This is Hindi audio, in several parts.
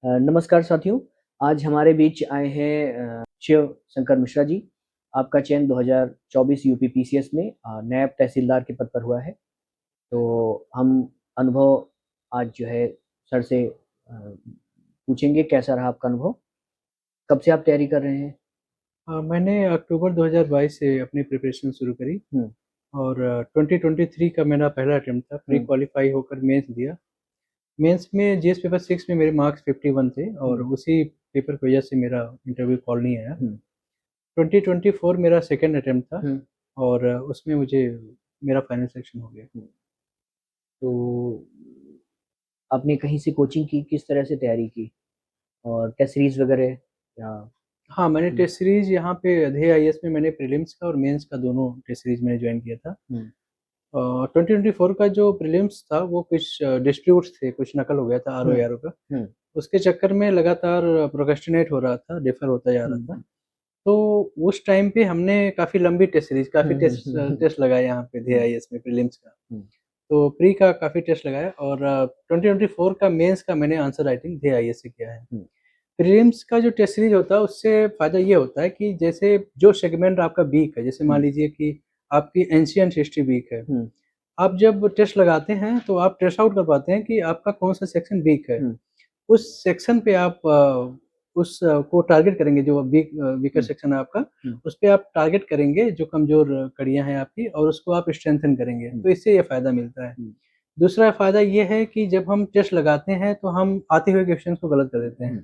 नमस्कार साथियों, आज हमारे बीच आए हैं शिव शंकर मिश्रा जी। आपका चयन 2024 यूपी पीसीएस में नायब तहसीलदार के पद पर हुआ है। तो हम अनुभव आज जो है सर से पूछेंगे कैसा रहा आपका अनुभव? कब से आप तैयारी कर रहे हैं? मैंने अक्टूबर 2022 से अपनी प्रिपरेशन शुरू करी हुँ, और 2023 का मेरा पहला अटेम्प्ट था। प्री हुँ, क्वालिफाई होकर मेंस दिया। मेंस में जीएस पेपर 6 में मेरे मार्क्स 51 थे और हुँ, उसी पेपर की वजह से मेरा इंटरव्यू कॉल नहीं आया। हुँ, 2024 मेरा सेकंड अटेम्प्ट था हुँ, और उसमें मुझे मेरा फाइनल सिलेक्शन हो गया। हुँ। तो आपने कहीं से कोचिंग की, किस तरह से तैयारी की? और टेस्ट सीरीज़ वगैरह या हाँ, मैंने हुँ, टेस्ट सीरीज़ यहाँ पे अधे आईएएस में मैंने प्रीलिम्स का और मेंस का दोनों टेस्ट सीरीज़ मैंने जॉइन किया था। हुँ, 2024 का जो प्रीलिम्स था वो कुछ डिस्प्यूट्स थे, कुछ नकल हो गया था हुँ, आरओ-एआरओ का। हुँ, उसके चक्कर में लगातार प्रोक्रेस्टिनेट हो रहा था, डिफ़र होता जा रहा हुँ, था। हुँ, तो उस टाइम पे हमने काफ़ी लंबी टेस्ट सीरीज़, काफ़ी हुँ, हुँ, हुँ, हुँ, टेस्ट लगाए यहाँ पे हुँ, जेआईएस में प्रीलिम्स का। हुँ, तो प्री का काफ़ी टेस्ट लगाया और 2024 का मेंस का मैंने आंसर राइटिंग जेआईएस से किया है। हुँ, प्रीलिम्स का जो टेस्ट सीरीज़ होता है उससे फ़ायदा ये होता है कि जैसे जो सेगमेंट आपका वीक है, जैसे मान हुँ, लीजिए कि आपकी एंशिएंट हिस्ट्री वीक है। हुँ, आप जब टेस्ट लगाते हैं तो आप टेस्ट आउट कर पाते हैं कि आपका कौन-सा सेक्शन वीक है। हुँ, उस सेक्शन पे आप को टारगेट करेंगे जो वीकर हुँ, सेक्शन है आपका, हुँ, उस पे आप टारगेट करेंगे जो कमज़ोर कड़ियाँ हैं आपकी और उसको आप स्ट्रेंथन करेंगे, हुँ, तो इससे ये फ़ायदा मिलता है। हुँ, दूसरा फ़ायदा ये है कि जब हम टेस्ट लगाते हैं तो हम आते हुए क्वेश्चन्स को गलत कर देते हैं। हुँ,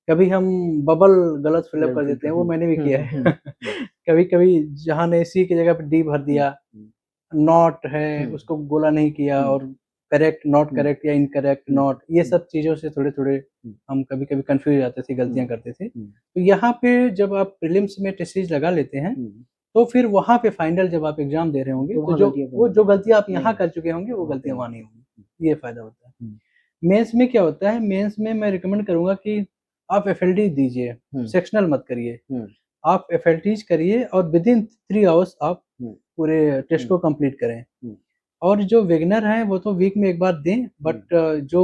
कभी हम बबल गलत फ़िल अप गलत कर देते फ़िल्टर हैं, वो हुँ, मैंने भी हुँ, किया हुँ, है। हुँ, हुँ, कभी-कभी जहाँ नहीं सी की जगह पे डी भर हुँ, दिया, हुँ, नॉट है, हुँ, उसको गोला नहीं किया हुँ, और करेक्ट, नॉट हुँ, करेक्ट या इनकरेक्ट, हुँ, नॉट, ये हुँ, सब चीज़ों से थोड़े-थोड़े हुँ, हम कभी-कभी कन्फ्यूज़ हो जाते थे, हुँ, गलतियाँ करते थे। हुँ, तो यहाँ पे जब आप प्रीलिम्स में टेस्ट सीरीज़ लगा लेते हैं, हुँ, तो फिर वहाँ पे फाइनल जब आप एग्ज़ाम दे रहे होंगे, तो तो वहाँ गलतियाँ कम जो होंगी, गलतियाँ आप नहीं यहाँ कर होंगी, चुके होंगे, वो वहाँ पे गलतियाँ नहीं वहाँ नहीं होंगी। होंगी। ये फ़ायदा होता है। हुँ, मेंस में क्या होता है, मेंस में मैं रिकमेंड करूँगा कि आप एफएलटी दीजिए, हुँ, सेक्शनल मत करिए। हुँ, आप एफएलटीज़ करिए और विदिन 3 आवर्स आप हुँ, पूरे टेस्ट हुँ, को कंप्लीट करें। हुँ, और जो बिगिनर हैं वो तो वीक में 1 बार दें, हुँ, बट जो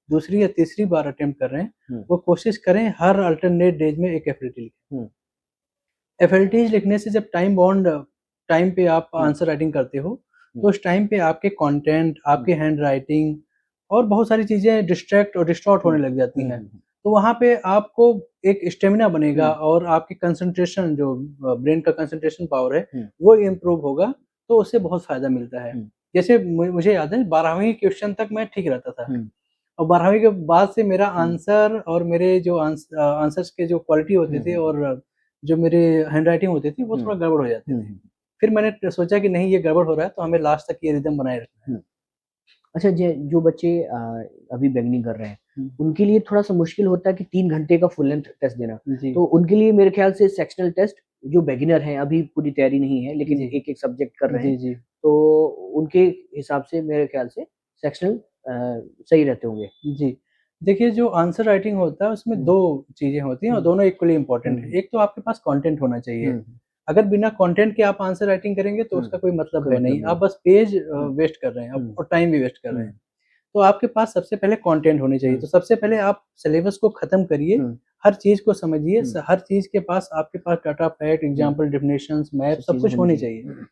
दूसरी या तीसरी बार अटेम्प्ट कर रहे हैं, हुँ, वो कोशिश करें हर अल्टरनेट डेज़ में 1 एफएलटी लिखें। हुँ, एफएलटीज़ लिखने से जब टाइम पे आप हुँ, आंसर राइटिंग करते हो, हुँ, तो उस टाइम पे आपके कंटेंट, हुँ, आपकी हैंडराइटिंग और बहुत सारी चीज़ें डिस्ट्रैक्ट और डिस्टॉर्ट हुँ, होने लग जाती हुँ, हैं। हुँ, तो वहाँ पे आपको एक स्टैमिना बनेगा हुँ, और आपकी कंसंट्रेशन जो ब्रेन का कंसंट्रेशन पावर है, हुँ, वो इम्प्रूव होगा, तो उससे बहुत फ़ायदा मिलता है। हुँ, जैसे मुझे याद है 12वीं क्वेश्चन तक मैं ठीक रहता था हुँ, और 12वीं के बाद से मेरा हुँ, आंसर और मेरे जो आंसर्स के जो क्वालिटी होते हुँ, थे हुँ, और जो मेरे हैंडराइटिंग होती थी, वो हुँ, थोड़ा गड़बड़ हो जाते हुँ, थे। हुँ, फिर मैंने सोचा कि नहीं ये गड़बड़ हो रहा है, तो हमें लास्ट तक ये रिदम बनाए रखना है। हुँ। अच्छा जो बच्चे अभी बेगनिंग कर रहे हैं, हुँ, उनके लिए थोड़ा-सा मुश्किल होता है कि 3 घंटे का फुल लेंथ टेस्ट देना। जी, तो उनके लिए मेरे ख़्याल से सेक्शनल टेस्ट जो बिगिनर हैं, अभी पूरी तैयारी नहीं है, लेकिन जी, एक-एक सब्जेक्ट कर रहे हैं, जी, जी, तो उनके हिसाब से मेरे ख़्याल से सेक्शनल सही रहते होंगे। जी। देखिए जो आंसर राइटिंग होता है उसमें हुँ, 2 चीज़ें होती हैं और हुँ, दोनों इक्वली इम्पोर्टेंट हैं। हुँ, एक तो आपके पास कंटेंट होना चाहिए। हुँ, अगर बिना कंटेंट के आप आंसर राइटिंग करेंगे तो हुँ, उसका कोई मतलब कोई है मतलब नहीं। नहीं आप है। बस पेज हुँ, वेस्ट कर रहे हैं हुँ, और टाइम भी वेस्ट कर रहे हुँ, हैं। तो आपके पास सबसे पहले कंटेंट होनी चाहिए। हुँ, तो सबसे पहले आप सिलेबस को ख़त्म करिए, हुँ, हर चीज़ को समझिए, हुँ, हर चीज़ के पास आपके पास डाटा, फैक्ट, हुँ, एग्ज़ाम्पल, डेफिनिशंस, मैप सब सब चीज़ें कुछ होनी होनी चाहिए। चाहिए।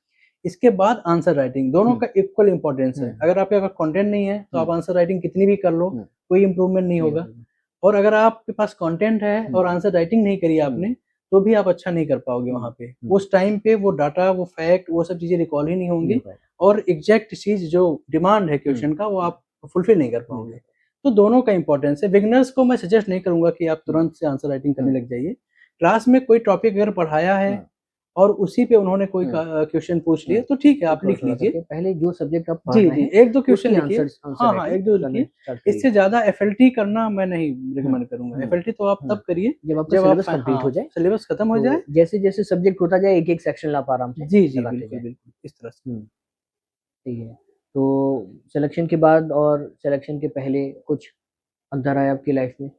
इसके बाद आंसर राइटिंग, दोनों हुँ, का इक्वल इम्पोर्टेंस हुँ, है। अगर आपके अगर कंटेंट नहीं है, तो हुँ, आप आंसर राइटिंग कितनी भी कर लो, हुँ, कोई इम्प्रूवमेंट नहीं नहीं होगा। होगा। और अगर आपके पास कंटेंट है हुँ, और आंसर राइटिंग नहीं करी हुँ, आपने, तो भी आप अच्छा नहीं कर पाओगे हुँ, वहाँ पे। हुँ, उस टाइम पे वो डाटा, वो फैक्ट, वो सब चीज़ें रिकॉल ही नहीं नहीं हो होंगी पाएगा। और एग्ज़ैक्ट चीज़ जो डिमांड है हुँ, क्वेश्चन का, वो हुँ, आप फुलफ़िल नहीं कर नहीं कर पाओगे। पाएगा। तो दोनों का इम्पोर्टेंस है। बिगिनर्स को मैं सजेस्ट नहीं करूँगा कि आप हुँ, तुरंत से आंसर राइटिंग करने हुँ, लग जाइए। क्लास में कोई टॉपिक अगर पढ़ाया है हाँ, और उसी पे उन्होंने कोई हुँ, क्वेश्चन पूछ लिए, हुँ, तो ठीक है, तो आप लिख थोड़ा-थोड़ा लीजिए। करके पहले जो सब्जेक्ट आप पढ़ जी, रहे जी, हैं, 1-2 क्वेश्चन उसकी लिखिए। आंसर हाँ, हाँ, राइटिंग 1-2 करना लिखिए। स्टार्ट करिए। इससे ज़्यादा एफएलटी करना मैं नहीं हुँ, रिकमेंड करूँगा। हुँ, एफएलटी तो आप हुँ। तब करिए जब आपका जब आप सिलेबस कंप्लीट हो हाँ, जाए, सिलेबस खत्म हो जाए। तो जैसे-जैसे सब्जेक्ट होता जाए, एक-एक सेक्शन आप आराम से जी, जी, लगाते बिल्कुल, जाएँ। बिल्कुल, इस तरह से। हुँ, सही है। तो सिलेक्शन के बाद और सिलेक्शन के पहले कुछ अंतर आया आपकी लाइफ़ में?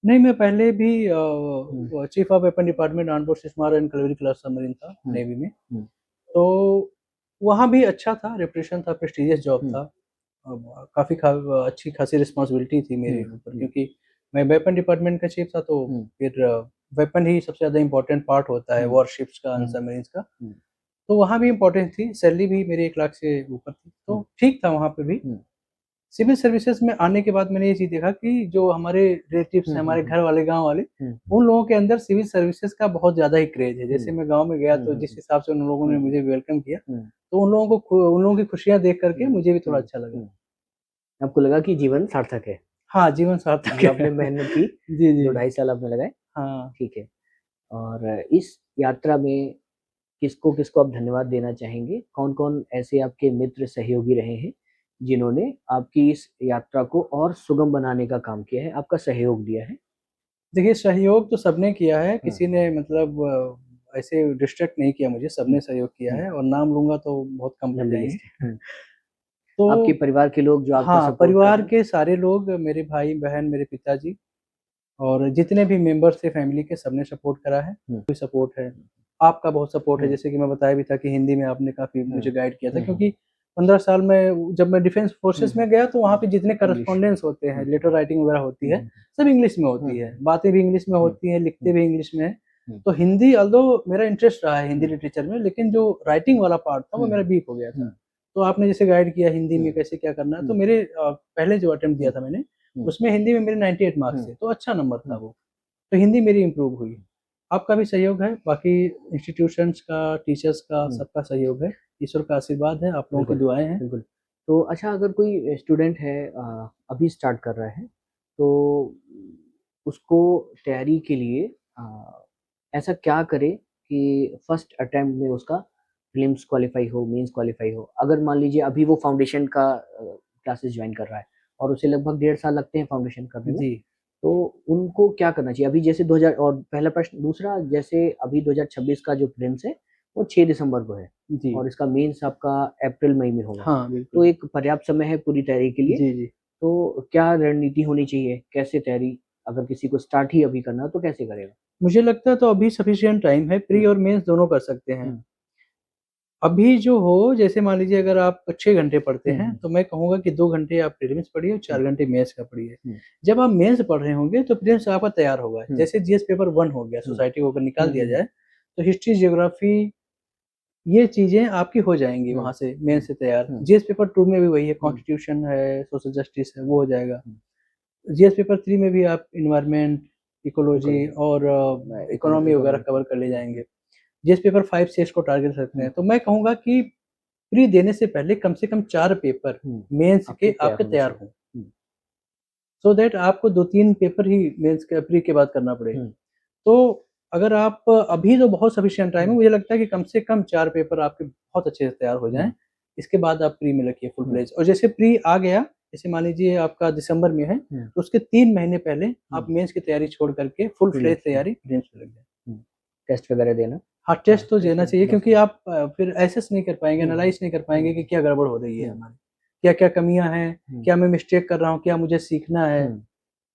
नहीं, मैं पहले भी हुँ, chief of weapon department armed forces स्मार एंड कैवेलरी क्लास सबमरीन था, हुँ, नेवी में। हुँ, तो वहाँ भी अच्छा था, रेपुटेशन था, प्रेस्टीजियस जॉब हुँ, था। काफ़ी अच्छी खासी रिस्पॉन्सिबिलिटी थी हुँ, मेरे ऊपर हुँ, क्योंकि मैं वेपन डिपार्टमेंट का चीफ था, तो हुँ। फिर वेपन ही सबसे ज़्यादा इम्पोर्टेंट पार्ट होता है हुँ। वॉरशिप्स का, हुँ। सबमरीन्स का। हुँ। तो वहाँ भी इम्पोर्टेंट थी, सैलरी भी मेरी 1 लाख से ऊपर थी, तो हुँ। ठीक था वहाँ पे भी। हुँ। सिविल सर्विसेज़ में आने के बाद मैंने ये चीज़ देखा कि जो हमारे रिलेटिव्स हुँ, हैं, हुँ, हमारे हुँ। घर वाले, गाँव वाले, हुँ। उन लोगों के अंदर सिविल सर्विसेज़ का बहुत ज़्यादा ही क्रेज़ है। जैसे हुँ। मैं गाँव में गया हुँ, तो हुँ, जिस हुँ। हिसाब से उन लोगों ने हुँ, हुँ। मुझे वेलकम किया, हुँ। तो उन लोगों की खुशियाँ देख कर के हुँ। मुझे भी थोड़ा हुँ। अच्छा लगा। हुँ। आपको लगा कि जीवन सार्थक है, हाँ, जीवन सार्थक जो है। आपने मेहनत की, जी, 2 जी। ढाई साल आपने लगाए, हाँ। ठीक है। और इस यात्रा में किसको-किसको आप धन्यवाद देना चाहेंगे? कौन-कौन ऐसे आपके मित्र, सहयोगी रहे हैं, जिन्होंने आपकी इस यात्रा को और सुगम बनाने का काम किया है, आपका सहयोग दिया है? देखिए, सहयोग तो सबने किया है, हुँ। किसी ने मतलब ऐसे डिस्ट्रैक्ट नहीं किया मुझे, हुँ। सबने सहयोग किया हुँ। है और नाम लूँगा तो बहुत कम पड़ लंबी जाएँगे। लिस्ट है। हुँ। तो आपके परिवार के लोग जो आपका हाँ, सपोर्ट कर परिवार रहे हैं? के सारे लोग, मेरे भाई-बहन, मेरे पिताजी और जितने भी मेंबर्स थे फैमिली के, सबने सपोर्ट करा है। हुँ। कोई सपोर्ट है, आपका बहुत सपोर्ट है, हुँ। जैसे कि मैं बताया भी था कि हिंदी में आपने काफ़ी हुँ। मुझे गाइड किया था, हुँ, हुँ, क्योंकि हुँ। 15 साल में जब मैं डिफेंस हुँ, फोर्सेस हुँ। में गया तो वहाँ हुँ। पे जितने इंग्लिश। करस्पॉन्डेंस होते हैं, हुँ, लेटर राइटिंग वगैरह होती हुँ, है, हुँ, सब इंग्लिश में हुँ, होती है। हुँ, बातें भी इंग्लिश में हुँ, होती हैं, लिखते हुँ, भी इंग्लिश में हैं। हुँ, तो हिंदी ऑल्दो मेरा इंटरेस्ट रहा है हिंदी हुँ, लिटरेचर में, लेकिन जो राइटिंग वाला पार्ट था वो हुँ, मेरा वीक हो गया था। हुँ, तो आपने जैसे गाइड किया हिंदी में हुँ, कैसे क्या करना है, तो हुँ, मेरे पहले जो अटेम्प्ट दिया हुँ, था मैंने, हुँ, उसमें हिंदी में मेरे 98 हुँ, मार्क्स थे, तो अच्छा नंबर था हुँ, वो। तो हिंदी मेरी इम्प्रूव हुई। आपका भी सहयोग है, बाकी इंस्टीट्यूशंस का, टीचर्स का, हुँ। सबका सहयोग है। ईश्वर का आशीर्वाद है, आप लोगों की बिल्कुल, दुआएँ हैं। बिल्कुल। तो अच्छा, अगर कोई स्टूडेंट है अभी स्टार्ट कर रहा है, तो उसको तैयारी के लिए ऐसा क्या करे कि फर्स्ट अटेम्प्ट में उसका प्रीलिम्स क्वालीफाई हो, मेंस क्वालीफाई हो? अगर मान लीजिए अभी वो फाउंडेशन का क्लासेस जॉइन कर रहा है और उसे लगभग 1.5 साल लगते हैं फाउंडेशन करने में, जी, तो उनको क्या करना चाहिए? अभी जैसे 2000 और पहला प्रश्न, दूसरा जैसे अभी 2026 का जो प्रीलिम्स है, वो 6 दिसंबर को है जी। और इसका मेंस आपका अप्रैल-मई में होगा। हाँ, तो बिल्कुल। एक पर्याप्त समय है पूरी तैयारी के लिए, जी, जी। तो क्या रणनीति होनी चाहिए? कैसे तैयारी, अगर किसी को स्टार्ट ही अभी करना हो तो कैसे करेगा? मुझे लगता है तो अभी सफिशिएंट टाइम है, प्री हुँ, और मेंस दोनों कर सकते हैं। हुँ, अभी जो हो, जैसे मान लीजिए अगर आप 6 घंटे पढ़ते हुँ, हैं, हुँ, तो मैं कहूँगा कि 2 घंटे आप प्रीलिम्स पढ़िए और हुँ, 4 घंटे मेंस का पढ़िए। हुँ, जब आप मेंस पढ़ रहे होंगे तो प्रीलिम्स आपका तैयार होगा। हुँ, जैसे जीएस पेपर 1 हो गया, हुँ, सोसाइटी को अगर निकाल हुँ, दिया हुँ, जाए, तो हिस्ट्री, ज्योग्राफी, ये चीज़ें आपकी हो जाएँगी हुँ, वहाँ से मेंस हुँ, से तैयार। हुँ, जीएस पेपर 2 में भी वही है, हुँ, कॉन्स्टिट्यूशन है, सोशल जस्टिस है, वो हो जाएगा। हुँ, जीएस पेपर 3 में भी आप एनवायरनमेंट, इकोलॉजी इकोलॉजी, और इकोनॉमी वगैरह इकोनॉमी। कवर कर ले हुँ, जाएँगे। हुँ, जीएस पेपर 5 से इसको टारगेट रखते हुँ, हैं। तो मैं कहूँगा कि प्री देने से पहले कम से कम 4 पेपर हुँ, मेंस आपके के तैयार आपके होने तैयार चाहिए। हों। हुँ, सो दैट आपको 2-3 पेपर ही मेंस के प्री के बाद करना पड़े। हुँ, तो अगर आप अभी तो बहुत सफिशिएंट टाइम है, हुँ, मुझे लगता है कि कम से कम 4 पेपर आपके बहुत अच्छे से तैयार हो जाएँ। हुँ, इसके बाद आप प्री में लगिए फुल हुँ, फ्लेज, और जैसे प्री आ गया, जैसे मान लीजिए आपका दिसंबर में है, हुँ, तो उसके 3 महीने पहले आप हुँ, मेंस की तैयारी छोड़ कर के फुल फ्लेज प्रीलिम्स में। तैयारी प्रीलिम्स में लग जाएँ। हुँ, टेस्ट वगैरह देना। हाँ, हाँ, टेस्ट तो टेस्ट देना में चाहिए, क्योंकि डॉक्यूमेंट। आप फिर एसेस नहीं कर पाएँगे, हुँ, हुँ, एनालाइज़ नहीं कर पाएँगे कि हुँ, क्या गड़बड़ हो रही है हुँ, हमारी। क्या-क्या कमियाँ हैं, हुँ, क्या मैं मिस्टेक कर रहा हूँ, क्या मुझे सीखना है हुँ,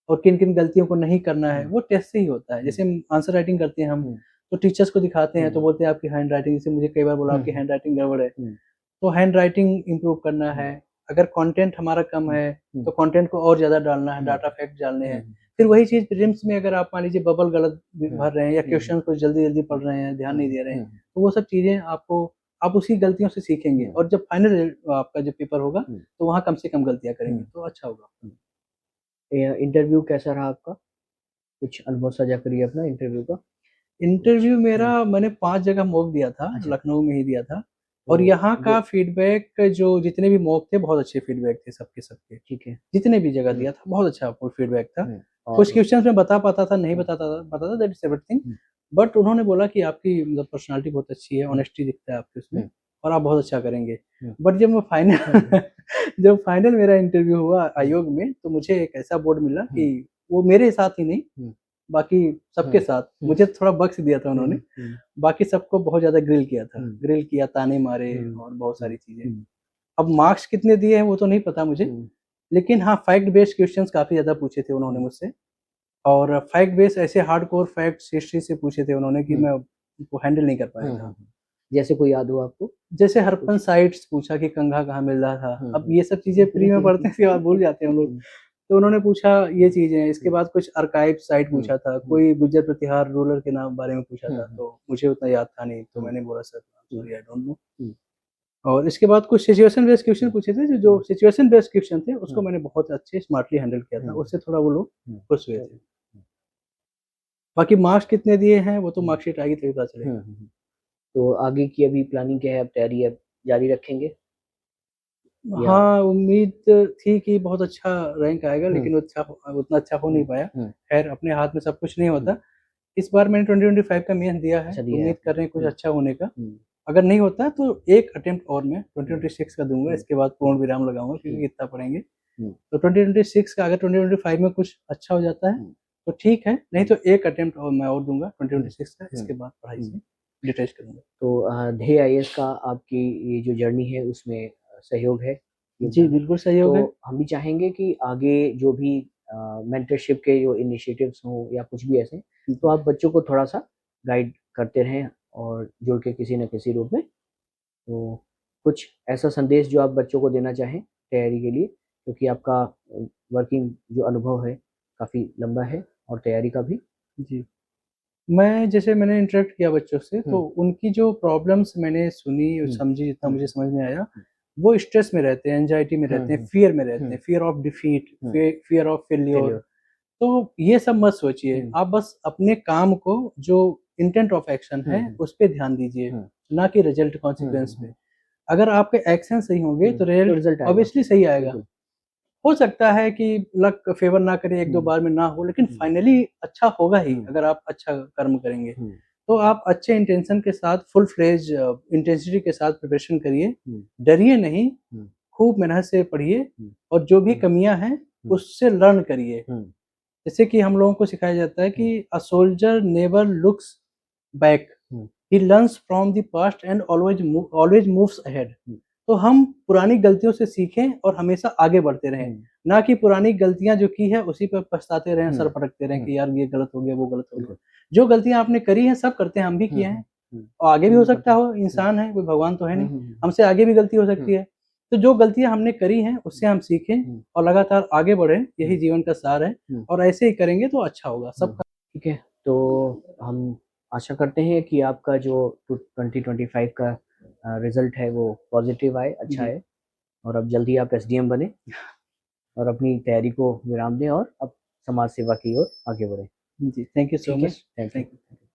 और किन-किन गलतियों को नहीं करना है, हुँ, वो टेस्ट से ही होता है। हुँ, जैसे आंसर राइटिंग करते हैं हम, हुँ, तो टीचर्स को दिखाते हैं, तो हुँ, बोलते हैं आपकी हैंड राइटिंग, जैसे मुझे कई बार बोला हुँ, आपकी हुँ, हैंड राइटिंग गड़बड़ है, हुँ, तो हैंड राइटिंग इम्प्रूव करना हुँ, है। अगर कंटेंट हमारा कम हुँ, है, हुँ, तो कंटेंट को और ज़्यादा डालना है, हुँ, डाटा फैक्ट डालने हैं। हुँ, फिर वही चीज़ प्रीलिम्स में अगर आप मान लीजिए बबल गलत हुँ, भर रहे हैं या हुँ, क्वेश्चन को जल्दी-जल्दी हुँ, पढ़ रहे हैं, ध्यान नहीं हुँ, दे रहे हैं, हुँ, तो वो सब चीज़ें आपको, आप उसी गलतियों से सीखेंगे हुँ, और जब फाइनल आपका जब पेपर होगा, हुँ, तो वहाँ कम से कम गलतियाँ करेंगे, हुँ, तो अच्छा होगा। हुँ। इंटरव्यू कैसा रहा आपका? कुछ अनुभव साझा करिए अपना इंटरव्यू का कुछ। इंटरव्यू मेरा, हुँ, मैंने 5 जगह मॉक दिया था, अच्छा, लखनऊ में ही दिया था तो और यहाँ जो का फीडबैक, जो जितने भी मॉक थे बहुत अच्छे फीडबैक थे सबके सबके। ठीक है। जितने भी जगह हुँ, दिया था बहुत अच्छा फीडबैक था। हुँ, कुछ और क्वेश्चन्स मैं बता पाता था, नहीं हुँ, बताता था, that is everything. Hmm, but उन्होंने बोला कि आपकी मतलब पर्सनैलिटी बहुत अच्छी है, हुँ, ऑनेस्टी दिखता है आपके उसमें हुँ, और आप बहुत अच्छा करेंगे। हुँ, बट जब मैं हुँ, हुँ, फाइनल जब फाइनल मेरा इंटरव्यू हुआ हुँ, आयोग में, तो मुझे एक ऐसा बोर्ड मिला हुँ, कि वो मेरे साथ ही नहीं, हुँ, बाकी सबके हुँ, साथ, हुँ, मुझे थोड़ा बख्श दिया था उन्होंने। हुँ, हुँ, बाकी सबको बहुत ज़्यादा ग्रिल किया था। हुँ, ग्रिल किया, ताने मारे हुँ, और बहुत हुँ, सारी चीज़ें। हुँ, अब मार्क्स कितने दिए हैं वो तो नहीं पता मुझे, हुँ, लेकिन हाँ, फैक्ट बेस्ड क्वेश्चन्स काफ़ी ज़्यादा पूछे थे उन्होंने हुँ, मुझसे और फैक्ट बेस्ड ऐसे हार्डकोर फैक्ट्स हिस्ट्री से पूछे थे उन्होंने कि हुँ, मैं उनको हैंडल नहीं कर पाया हुँ, था। हुँ। जैसे कोई याद हो आपको जैसे हड़प्पन कुछ? साइट्स पूछा कि कंघा कहाँ मिल रहा था। हुँ, अब हुँ। ये सब चीज़ें फ्री में पढ़ते हैं, इसके बाद भूल जाते हैं हम लोग। हुँ, तो उन्होंने पूछा ये चीज़ें, इसके बाद कुछ आर्काइव साइट पूछा था, हम्म, कोई गुज्जर प्रतिहार रूलर के नाम बारे में पूछा था, हम्म, तो मुझे उतना याद था नहीं, तो हम्म, मैंने बोला sir sorry I don't know. Hmm, और इसके बाद कुछ सिचुएशन बेस्ड क्वेश्चन पूछे थे, जो हम्म, सिचुएशन बेस्ड क्वेश्चन थे उसको हम्म, मैंने बहुत अच्छे स्मार्टली हैंडल किया था, हम्म, उससे थोड़ा वो लोग हम्म, खुश हुए थे। बाकी मार्क्स कितने दिए हैं वो तो हम्म, मार्कशीट आएगी तभी पता चलेगा। हम्म। तो आगे की अभी प्लानिंग क्या है, अब तैयारी अब जारी रखेंगे या? हाँ, उम्मीद थी कि बहुत अच्छा रैंक आएगा, हम्म, लेकिन उतना अच्छा हो नहीं हम्म, पाया। हम्म, खैर अपने हाथ में सब कुछ नहीं हम्म। होता। इस बार मैंने 2025 का मेहनत दिया है, अच्छा दिया है उम्मीद आपने। कर रहे हैं कुछ अच्छा होने का। हम्म, अगर नहीं होता तो एक अटेम्प्ट और मैं हम्म, 2026 का दूंगा, हम्म, इसके बाद पूर्ण विराम लगाऊंगा, हम्म, क्योंकि कितना पढ़ेंगे। हम्म, तो 2026 का अगर 2025 में कुछ अच्छा हो जाता है हम्म, तो ठीक है, नहीं हम्म, तो एक अटेम्प्ट और मैं और दूंगा हम्म, 2026 का, हम्म, इसके बाद पढ़ाई हम्म। से डिटैच करूंगा। तो ध्येय आईएएस का आपकी ये जो जर्नी है उसमें सहयोग है, जी योगदान है। बिल्कुल सहयोग है। तो हम भी चाहेंगे कि आगे जो भी मेंटरशिप के जो इनिशिएटिव्स हों या कुछ भी ऐसे, तो आप बच्चों को थोड़ा सा गाइड करते रहें और जोड़ के किसी न किसी रूप में। तो कुछ ऐसा संदेश जो आप बच्चों को देना चाहें तैयारी के लिए, क्योंकि आपका वर्किंग जो अनुभव है काफ़ी लंबा है और तैयारी का भी। जी, मैं जैसे मैंने इंटरेक्ट किया बच्चों से, तो हम्म, उनकी जो प्रॉब्लम्स मैंने सुनी और हम्म, समझी, जितना हम्म, मुझे समझ में आया, हम्म, वो स्ट्रेस में रहते हैं, एंजाइटी में रहते हैं, हम्म, फियर में रहते हम्म, हैं, fear of defeat, hmm, fear of failure. Failure. तो ये सब मत सोचिए, हम्म, आप बस अपने काम को, जो इंटेंट ऑफ एक्शन है हम्म, उस पे ध्यान दीजिए, हम्म, ना कि रिजल्ट हम्म, कॉन्सिक्वेंस पे। अगर आपके एक्शन सही होंगे तो तो रिजल्ट रिजल्ट आएगा। ऑब्वियसली सही आएगा। बिल्कुल। हो सकता है कि लक फेवर ना करे, एक दो हम्म, बार में ना हो, लेकिन हम्म, फाइनली अच्छा होगा ही हम्म, अगर आप अच्छा कर्म करेंगे। हम्म, तो आप अच्छे इंटेंशन के साथ, फुल फ्लेज इंटेंसिटी के साथ प्रिपरेशन करिए, हम्म, डरिए नहीं, हम्म, खूब मेहनत से पढ़िए, हम्म, और जो भी हम्म, कमियां हैं हम्म, उससे लर्न करिए। हम्म, जैसे कि हम लोगों को सिखाया जाता है हम्म, कि a soldier never looks back, hmm, he learns from the past and always moves ahead. Hmm, तो हम पुरानी गलतियों से सीखें और हमेशा आगे बढ़ते रहें, हम्म, ना कि पुरानी गलतियां जो की है उसी पर पछताते रहें, सर हम्म, पटकते रहें हम्म, कि यार ये गलत हो गया, वो गलत हो गया। बिल्कुल। जो गलतियां आपने करी हैं सब करते हैं, हम भी हम्म, किए हैं, हम्म, और आगे भी हम हो भी करते सकता हैं। हो, इंसान है, कोई भगवान तो है हम्म, नहीं, हम्म, हमसे आगे भी गलती हो हम्म, सकती है। तो जो गलतियां हमने करी हैं उससे हम सीखें हम्म, और लगातार आगे बढ़ें, यही हम्म, जीवन का सार है। हम्म, और ऐसे ही करेंगे तो अच्छा होगा सबका। ठीक है। तो हम आशा करते हैं कि आपका जो 2025 का रिजल्ट है वो पॉजिटिव आए, अच्छा जी है, और अब जल्दी आप एसडीएम बने और अपनी तैयारी को विराम दें और अब समाज सेवा की ओर आगे बढ़ें। जी, थैंक यू सो ठीक है, much. Thank thank you. You.